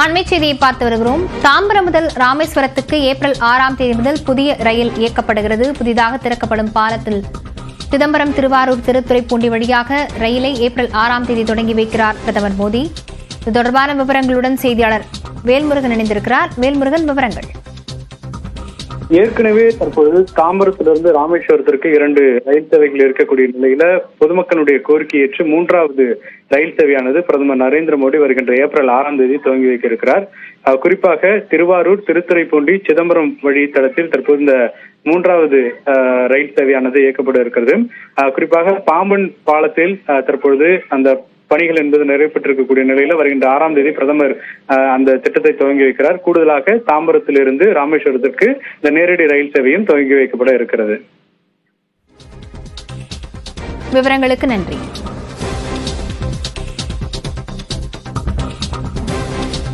அண்மை செய்தியை பார்த்து வருகிறோம். தாம்பரம் முதல் ராமேஸ்வரத்துக்கு ஏப்ரல் 6ஆம் தேதி முதல் புதிய ரயில் இயக்கப்படுகிறது. புதிதாக திறக்கப்படும் பாலத்தில் சிதம்பரம், திருவாரூர், திருத்துறைப்பூண்டி வழியாக ரயிலை ஏப்ரல் 6ஆம் தேதி தொடங்கி வைக்கிறார் பிரதமர் மோடி. இது தொடர்பான விவரங்களுடன் செய்தியாளர் வேல்முருகன் இணைந்திருக்கிறார். வேல்முருகன், விவரங்கள். ஏற்கனவே தற்போது தாம்பரத்திலிருந்து ராமேஸ்வரத்திற்கு 2 ரயில் சேவைகள் இருக்கக்கூடிய நிலையில பொதுமக்களுடைய கோரிக்கை ஏற்று 3வது ரயில் சேவையானது பிரதமர் நரேந்திர மோடி வருகின்ற ஏப்ரல் 6ஆம் தேதி துவங்கி வைக்க இருக்கிறார். குறிப்பாக திருவாரூர், திருத்துறைப்பூண்டி, சிதம்பரம் வழித்தடத்தில் தற்போது இந்த 3வது ரயில் சேவையானது இயக்கப்பட இருக்கிறது. குறிப்பாக பாம்பன் பாலத்தில் தற்பொழுது அந்த பணிகள் என்பது நிறைவேற்றிருக்கக்கூடிய நிலையில வருகின்ற 6ஆம் தேதி பிரதமர் அந்த திட்டத்தை துவங்கி வைக்கிறார். கூடுதலாக தாம்பரத்திலிருந்து ராமேஸ்வரத்திற்கு இந்த நேரடி ரயில் சேவையும் துவங்கி வைக்கப்பட இருக்கிறது. விவரங்களுக்கு நன்றி.